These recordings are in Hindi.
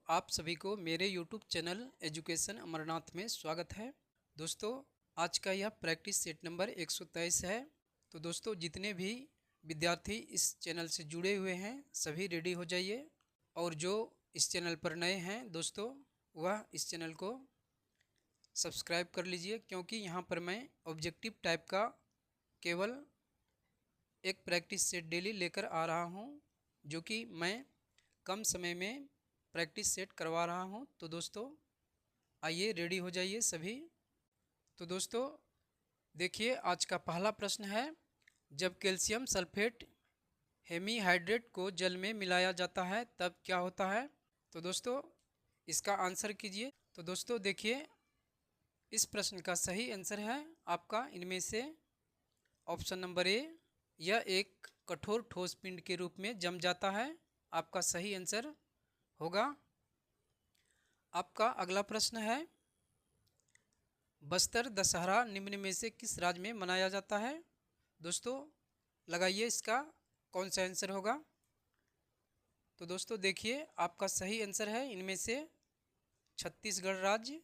आप सभी को मेरे YouTube चैनल एजुकेशन अमरनाथ में स्वागत है। दोस्तों, आज का यह प्रैक्टिस सेट नंबर 123 है। तो दोस्तों, जितने भी विद्यार्थी इस चैनल से जुड़े हुए हैं सभी रेडी हो जाइए, और जो इस चैनल पर नए हैं दोस्तों, वह इस चैनल को सब्सक्राइब कर लीजिए, क्योंकि यहाँ पर मैं ऑब्जेक्टिव टाइप का केवल एक प्रैक्टिस सेट डेली लेकर आ रहा हूँ, जो कि मैं कम समय में प्रैक्टिस सेट करवा रहा हूँ। तो दोस्तों, आइए रेडी हो जाइए सभी। तो दोस्तों देखिए, आज का पहला प्रश्न है, जब कैल्शियम सल्फेट हेमीहाइड्रेट को जल में मिलाया जाता है तब क्या होता है। तो दोस्तों, इसका आंसर कीजिए। तो दोस्तों देखिए, इस प्रश्न का सही आंसर है आपका इनमें से ऑप्शन नंबर ए, यह एक कठोर ठोस पिंड के रूप में जम जाता है। आपका सही आंसर होगा। आपका अगला प्रश्न है, बस्तर दशहरा निम्न में से किस राज्य में मनाया जाता है। दोस्तों लगाइए इसका कौन सा आंसर होगा। तो दोस्तों देखिए, आपका सही आंसर है इनमें से छत्तीसगढ़ राज्य।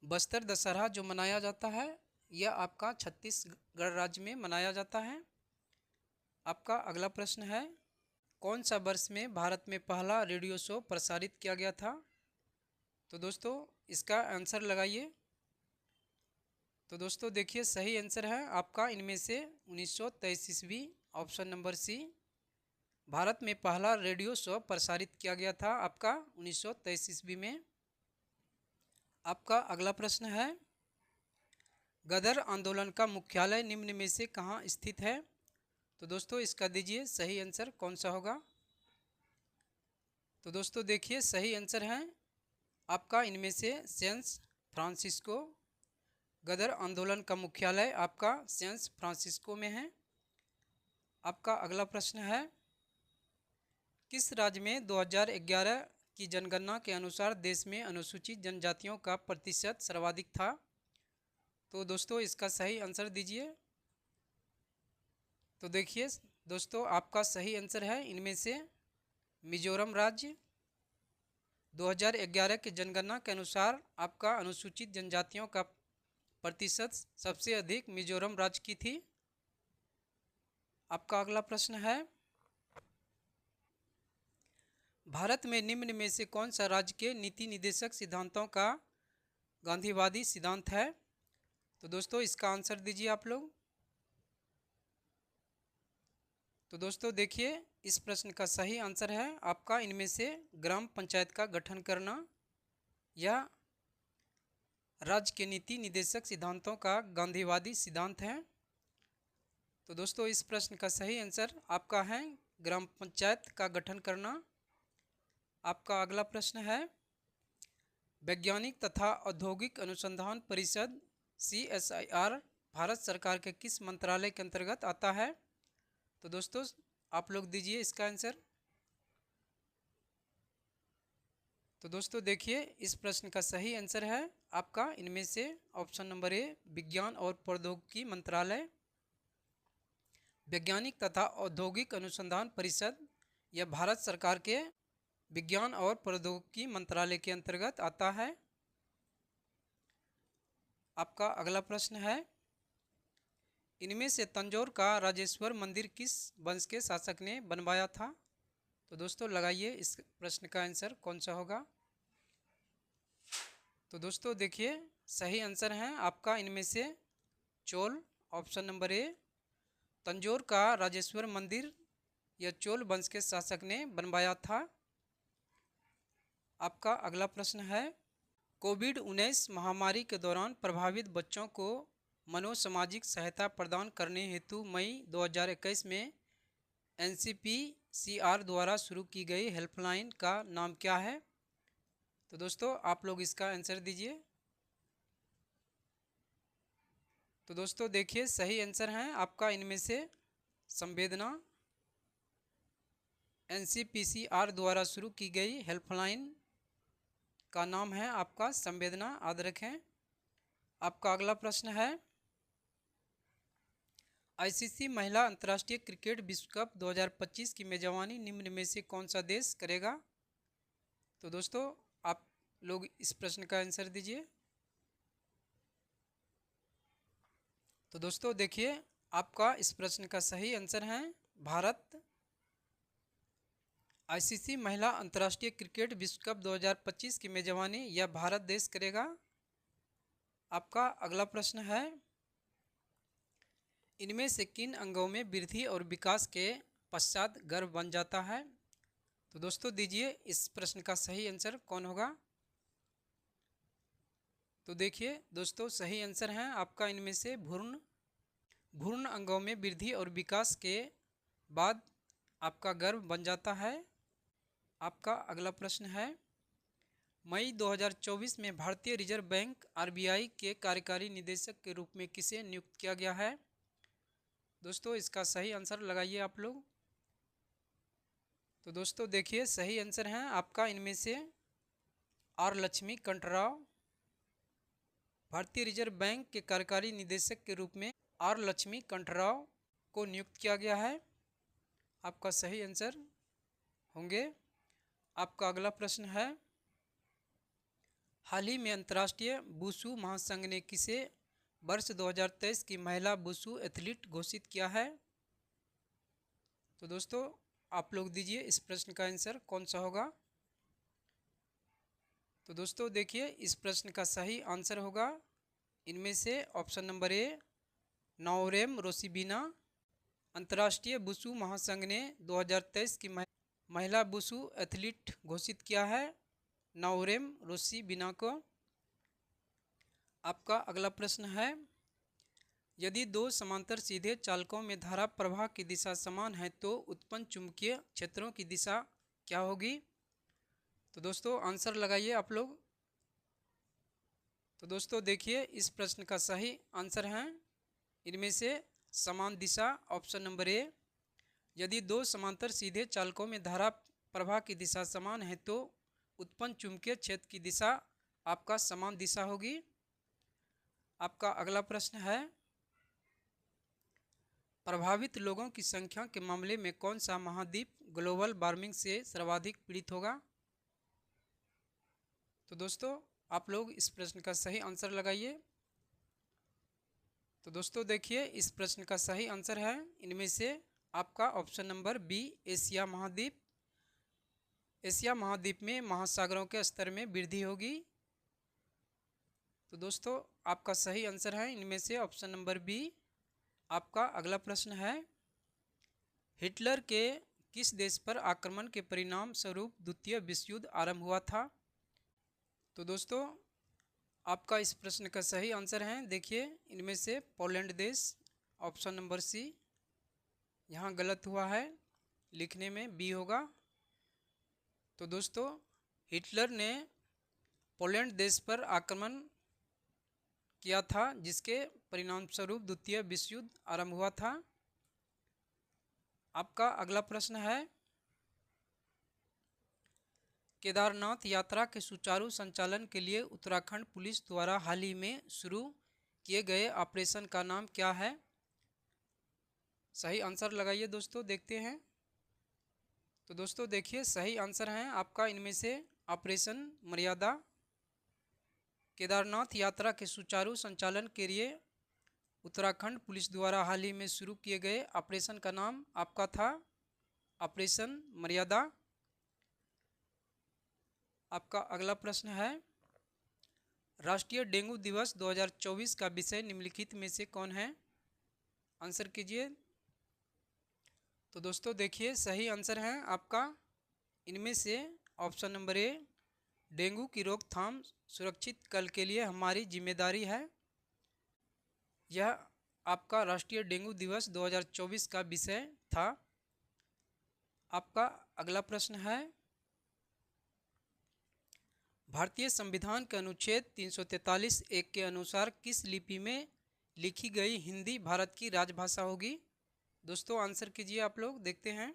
बस्तर दशहरा जो मनाया जाता है यह आपका छत्तीसगढ़ राज्य में मनाया जाता है। आपका अगला प्रश्न है, कौन सा वर्ष में भारत में पहला रेडियो शो प्रसारित किया गया था। तो दोस्तों इसका आंसर लगाइए। तो दोस्तों देखिए, सही आंसर है आपका इनमें से 1923 ईस्वी, ऑप्शन नंबर सी। भारत में पहला रेडियो शो प्रसारित किया गया था आपका 1923 ईस्वी में। आपका अगला प्रश्न है, गदर आंदोलन का मुख्यालय निम्न में से कहाँ स्थित है। तो दोस्तों इसका दीजिए सही आंसर कौन सा होगा। तो दोस्तों देखिए, सही आंसर है आपका इनमें से सैन फ्रांसिस्को। गदर आंदोलन का मुख्यालय आपका सैन फ्रांसिस्को में है। आपका अगला प्रश्न है, किस राज्य में 2011 की जनगणना के अनुसार देश में अनुसूचित जनजातियों का प्रतिशत सर्वाधिक था। तो दोस्तों इसका सही आंसर दीजिए। तो देखिए दोस्तों, आपका सही आंसर है इनमें से मिजोरम राज्य। 2011 की जनगणना के अनुसार आपका अनुसूचित जनजातियों का प्रतिशत सबसे अधिक मिजोरम राज्य की थी। आपका अगला प्रश्न है, भारत में निम्न में से कौन सा राज्य के नीति निर्देशक सिद्धांतों का गांधीवादी सिद्धांत है। तो दोस्तों इसका आंसर दीजिए आप लोग। तो दोस्तों देखिए, इस प्रश्न का सही आंसर है आपका इनमें से ग्राम पंचायत का गठन करना। यह राज्य के नीति निर्देशक सिद्धांतों का गांधीवादी सिद्धांत है। तो दोस्तों इस प्रश्न का सही आंसर आपका है ग्राम पंचायत का गठन करना। आपका अगला प्रश्न है, वैज्ञानिक तथा औद्योगिक अनुसंधान परिषद CSIR भारत सरकार के किस मंत्रालय के अंतर्गत आता है। तो दोस्तों आप लोग दीजिए इसका आंसर। तो दोस्तों देखिए, इस प्रश्न का सही आंसर है आपका इनमें से ऑप्शन नंबर ए, विज्ञान और प्रौद्योगिकी मंत्रालय। वैज्ञानिक तथा औद्योगिक अनुसंधान परिषद यह भारत सरकार के विज्ञान और प्रौद्योगिकी मंत्रालय के अंतर्गत आता है। आपका अगला प्रश्न है, इनमें से तंजौर का राजेश्वर मंदिर किस वंश के शासक ने बनवाया था। तो दोस्तों लगाइए इस प्रश्न का आंसर कौन सा होगा। तो दोस्तों देखिए, सही आंसर है आपका इनमें से Chola, option number A. Tanjore का राजेश्वर मंदिर यह चोल वंश के शासक ने बनवाया था। आपका अगला प्रश्न है, कोविड-19 महामारी के दौरान प्रभावित बच्चों को मनोसामाजिक सहायता प्रदान करने हेतु मई 2021 में NCPCR द्वारा शुरू की गई हेल्पलाइन का नाम क्या है। तो दोस्तों आप लोग इसका आंसर दीजिए। तो दोस्तों देखिए, सही आंसर है आपका इनमें से संवेदना। NCPCR द्वारा शुरू की गई हेल्पलाइन का नाम है आपका संवेदना, याद रखें। आपका अगला प्रश्न है, ICC महिला अंतर्राष्ट्रीय क्रिकेट विश्व कप 2025 की मेजबानी निम्न में से कौन सा देश करेगा। तो दोस्तों आप लोग इस प्रश्न का आंसर दीजिए। तो दोस्तों देखिए, आपका इस प्रश्न का सही आंसर है भारत। आईसीसी महिला अंतर्राष्ट्रीय क्रिकेट विश्व कप 2025 की मेजबानी यह भारत देश करेगा। आपका अगला प्रश्न है, इनमें से किन अंगों में वृद्धि और विकास के पश्चात गर्भ बन जाता है? तो दोस्तों दीजिए इस प्रश्न का सही आंसर कौन होगा। तो देखिए दोस्तों, सही आंसर है आपका इनमें से भ्रूण। भ्रूण अंगों में वृद्धि और विकास के बाद आपका गर्भ बन जाता है। आपका अगला प्रश्न है, मई 2024 में भारतीय रिजर्व बैंक आरबीआई के कार्यकारी निदेशक के रूप में किसे नियुक्त किया गया है? दोस्तों इसका सही आंसर लगाइए आप लोग। तो दोस्तों देखिए, सही आंसर है आपका इनमें से आर लक्ष्मीकांत राव। भारतीय रिजर्व बैंक के कार्यकारी निदेशक के रूप में आर लक्ष्मीकांत राव को नियुक्त किया गया है। आपका सही आंसर होंगे। आपका अगला प्रश्न है, हाल ही में अंतर्राष्ट्रीय वुशु महासंघ ने किसे वर्ष 2023 की महिला वुशु एथलीट घोषित किया है? तो दोस्तों आप लोग दीजिए इस प्रश्न का आंसर कौन सा होगा। तो दोस्तों देखिए, इस प्रश्न का सही आंसर होगा इनमें से ऑप्शन नंबर ए, नौरेम रोसिबिना। अंतर्राष्ट्रीय वुशु महासंघ ने 2023 की महिला वुशु एथलीट घोषित किया है नौरेम रोसिबिना को। आपका अगला प्रश्न है, यदि दो समांतर सीधे चालकों में धारा प्रवाह की दिशा समान है तो उत्पन्न चुंबकीय क्षेत्रों की दिशा क्या होगी? तो दोस्तों आंसर लगाइए आप लोग। तो दोस्तों देखिए, इस प्रश्न का सही आंसर है इनमें से समान दिशा, ऑप्शन नंबर ए। यदि दो समांतर सीधे चालकों में धारा प्रवाह की दिशा समान है तो उत्पन्न चुंबकीय क्षेत्र की दिशा आपका समान दिशा होगी। आपका अगला प्रश्न है, प्रभावित लोगों की संख्या के मामले में कौन सा महाद्वीप ग्लोबल वार्मिंग से सर्वाधिक पीड़ित होगा? तो दोस्तों आप लोग इस प्रश्न का सही आंसर लगाइए। तो दोस्तों देखिए, इस प्रश्न का सही आंसर है इनमें से आपका ऑप्शन नंबर बी, एशिया महाद्वीप। एशिया महाद्वीप में महासागरों के स्तर में वृद्धि होगी। तो दोस्तों आपका सही आंसर है इनमें से ऑप्शन नंबर बी। आपका अगला प्रश्न है, हिटलर के किस देश पर आक्रमण के परिणाम स्वरूप द्वितीय विश्व युद्ध आरंभ हुआ था? तो दोस्तों आपका इस प्रश्न का सही आंसर है, देखिए इनमें से पोलैंड देश, ऑप्शन नंबर सी। यहाँ गलत हुआ है, लिखने में बी होगा। तो दोस्तों हिटलर ने पोलैंड देश पर आक्रमण किया था जिसके परिणाम स्वरूप द्वितीय विश्व युद्ध आरंभ हुआ था। आपका अगला प्रश्न है, केदारनाथ यात्रा के सुचारू संचालन के लिए उत्तराखंड पुलिस द्वारा हाल ही में शुरू किए गए ऑपरेशन का नाम क्या है? सही आंसर लगाइए दोस्तों, देखते हैं। तो दोस्तों देखिए, सही आंसर है आपका इनमें से ऑपरेशन मर्यादा। केदारनाथ यात्रा के सुचारू संचालन के लिए उत्तराखंड पुलिस द्वारा हाल ही में शुरू किए गए ऑपरेशन का नाम आपका था ऑपरेशन मर्यादा। आपका अगला प्रश्न है, राष्ट्रीय डेंगू दिवस 2024 का विषय निम्नलिखित में से कौन है? आंसर कीजिए। तो दोस्तों देखिए, सही आंसर है आपका इनमें से ऑप्शन नंबर ए, डेंगू की रोकथाम सुरक्षित कल के लिए हमारी जिम्मेदारी है। यह आपका राष्ट्रीय डेंगू दिवस 2024 का विषय था। आपका अगला प्रश्न है, भारतीय संविधान के अनुच्छेद 343(1) के अनुसार किस लिपि में लिखी गई हिंदी भारत की राजभाषा होगी? दोस्तों आंसर कीजिए आप लोग, देखते हैं।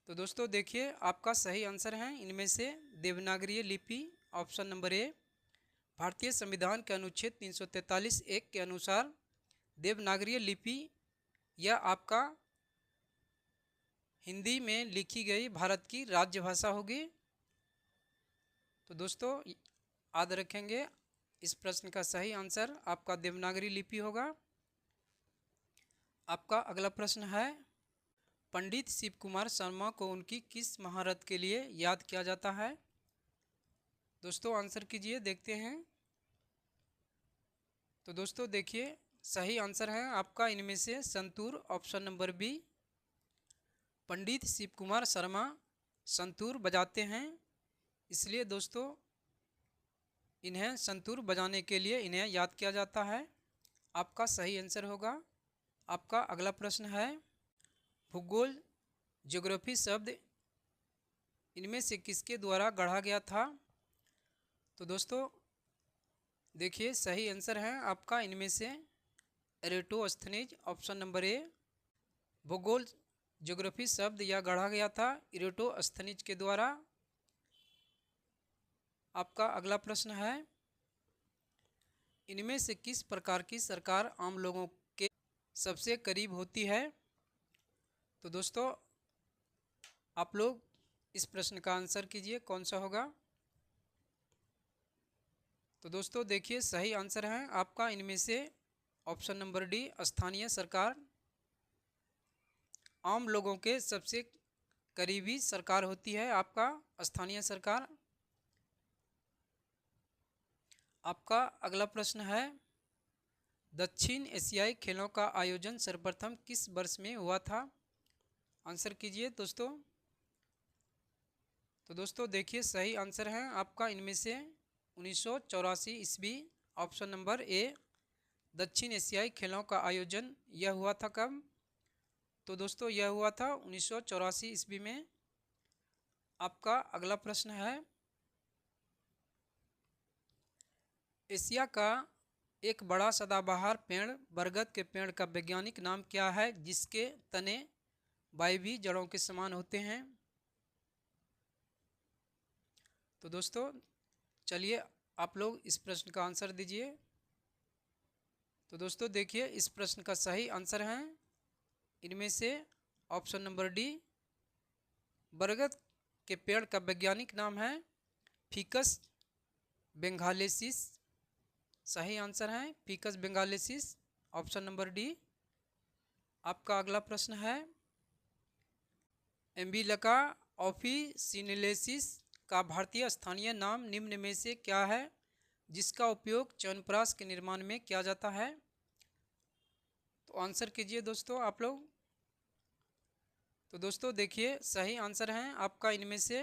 तो दोस्तों देखिए, आपका सही आंसर है इनमें से देवनागरी लिपि, ऑप्शन नंबर ए। भारतीय संविधान के अनुच्छेद 343(1) के अनुसार देवनागरी लिपि यह आपका हिंदी में लिखी गई भारत की राज्य भाषा होगी। तो दोस्तों याद रखेंगे, इस प्रश्न का सही आंसर आपका देवनागरी लिपि होगा। आपका अगला प्रश्न है, पंडित शिव कुमार शर्मा को उनकी किस महारत के लिए याद किया जाता है? दोस्तों आंसर कीजिए, देखते हैं। तो दोस्तों देखिए, सही आंसर है आपका इनमें से संतूर, ऑप्शन नंबर बी। पंडित शिव कुमार शर्मा संतूर बजाते हैं, इसलिए दोस्तों इन्हें संतूर बजाने के लिए इन्हें याद किया जाता है। आपका सही आंसर होगा। आपका अगला प्रश्न है, भूगोल ज्योग्राफी शब्द इनमें से किसके द्वारा गढ़ा गया था? तो दोस्तों देखिए, सही आंसर है आपका इनमें से एरेटोस्थनीज, ऑप्शन नंबर ए। भूगोल ज्योग्राफी शब्द यह गढ़ा गया था एरेटोस्थनीज के द्वारा। आपका अगला प्रश्न है, इनमें से किस प्रकार की सरकार आम लोगों के सबसे करीब होती है? तो दोस्तों आप लोग इस प्रश्न का आंसर कीजिए, कौन सा होगा? तो दोस्तों देखिए, सही आंसर है आपका इनमें से ऑप्शन नंबर डी, स्थानीय सरकार आम लोगों के सबसे करीबी सरकार होती है, आपका स्थानीय सरकार। आपका अगला प्रश्न है, दक्षिण एशियाई खेलों का आयोजन सर्वप्रथम किस वर्ष में हुआ था? आंसर कीजिए दोस्तों। तो दोस्तों देखिए, सही आंसर है आपका इनमें से 1984 ईस्वी, ऑप्शन नंबर ए। दक्षिण एशियाई खेलों का आयोजन यह हुआ था कब? तो दोस्तों यह हुआ था 1984 ईस्वी में। आपका अगला प्रश्न है, एशिया का एक बड़ा सदाबहार पेड़ बरगद के पेड़ का वैज्ञानिक नाम क्या है, जिसके तने वायवीय जड़ों के समान होते हैं? तो दोस्तों चलिए आप लोग इस प्रश्न का आंसर दीजिए। तो दोस्तों देखिए, इस प्रश्न का सही आंसर है इनमें से ऑप्शन नंबर डी। बरगद के पेड़ का वैज्ञानिक नाम है फिकस बेंगालेसिस। सही आंसर है फिकस बेंगालेसिस, ऑप्शन नंबर डी। आपका अगला प्रश्न है, एम्बिलिका ऑफिसिनेलेसिस का भारतीय स्थानीय नाम निम्न में से क्या है, जिसका उपयोग च्यवनप्राश के निर्माण में किया जाता है? तो आंसर कीजिए दोस्तों आप लोग। तो दोस्तों देखिए, सही आंसर है आपका इनमें से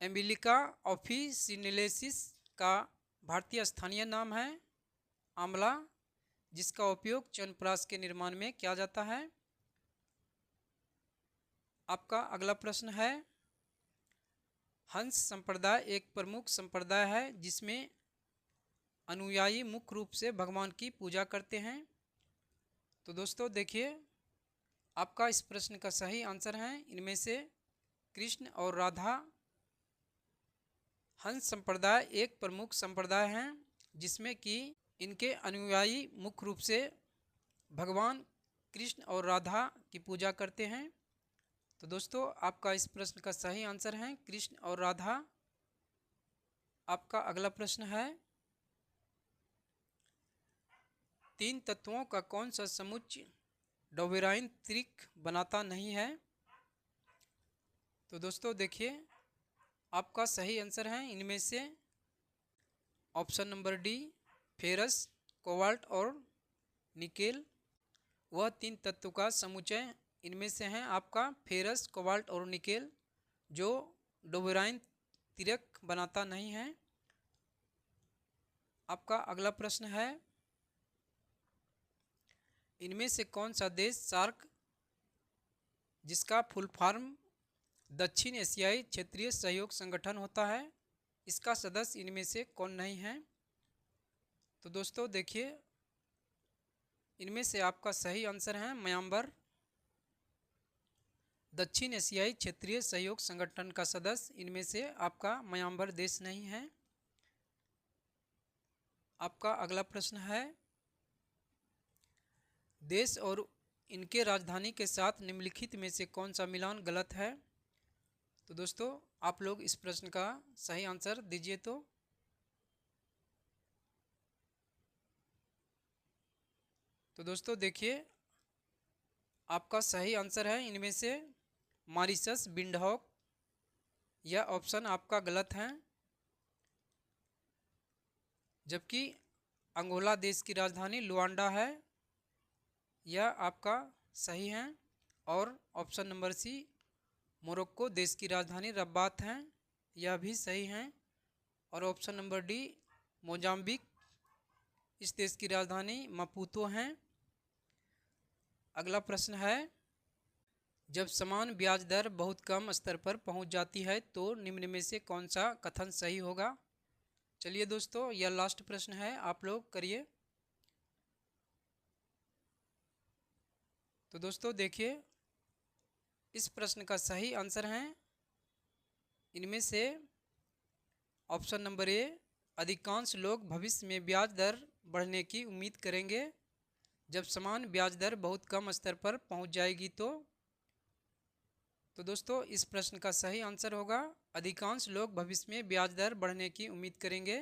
एम्बिलिका ऑफिसिनेलेसिस का भारतीय स्थानीय नाम है आंवला, जिसका उपयोग च्यवनप्राश के निर्माण में किया जाता है। आपका अगला प्रश्न है, हंस संप्रदाय एक प्रमुख संप्रदाय है जिसमें अनुयायी मुख्य रूप से भगवान की पूजा करते हैं। तो दोस्तों देखिए, आपका इस प्रश्न का सही आंसर है इनमें से कृष्ण और राधा। हंस संप्रदाय एक प्रमुख संप्रदाय है जिसमें कि इनके अनुयायी मुख्य रूप से भगवान कृष्ण और राधा की पूजा करते हैं। तो दोस्तों आपका इस प्रश्न का सही आंसर है कृष्ण और राधा। आपका अगला प्रश्न है, तीन तत्वों का कौन सा समुच्चय डोबेराइन त्रिक बनाता नहीं है? तो दोस्तों देखिए, आपका सही आंसर है इनमें से option number D, ferrous, cobalt और निकेल। वह तीन तत्व का समुच्चय इनमें से हैं आपका फेरस, कोबाल्ट और निकेल, जो डोबेराइन तिरक बनाता नहीं है। आपका अगला प्रश्न है, इनमें से कौन सा देश सार्क, जिसका फुल फॉर्म दक्षिण एशियाई क्षेत्रीय सहयोग संगठन होता है, इसका सदस्य इनमें से कौन नहीं है? तो दोस्तों देखिए, इनमें से आपका सही आंसर है म्यांमार। दक्षिण एशियाई क्षेत्रीय सहयोग संगठन का सदस्य इनमें से आपका म्यांमार देश नहीं है। आपका अगला प्रश्न है, देश और इनके राजधानी के साथ निम्नलिखित में से कौन सा मिलान गलत है? तो दोस्तों आप लोग इस प्रश्न का सही आंसर दीजिए। तो दोस्तों देखिए, आपका सही आंसर है इनमें से मॉरिशस, विंडहॉक। यह ऑप्शन आपका गलत है, जबकि अंगोला देश की राजधानी लुआंडा है। यह आपका सही है। और ऑप्शन नंबर सी, मोरक्को देश की राजधानी रब्बात है। यह भी सही है। और ऑप्शन नंबर डी, मोजाम्बिक, इस देश की राजधानी मपूतो है। अगला प्रश्न है, जब समान ब्याज दर बहुत कम स्तर पर पहुंच जाती है तो निम्न में से कौन सा कथन सही होगा। चलिए दोस्तों, यह लास्ट प्रश्न है, आप लोग करिए। तो दोस्तों देखिए, इस प्रश्न का सही आंसर है इनमें से ऑप्शन नंबर ए, अधिकांश लोग भविष्य में ब्याज दर बढ़ने की उम्मीद करेंगे जब समान ब्याज दर बहुत कम स्तर पर पहुंच जाएगी। तो दोस्तों इस प्रश्न का सही आंसर होगा, अधिकांश लोग भविष्य में ब्याज दर बढ़ने की उम्मीद करेंगे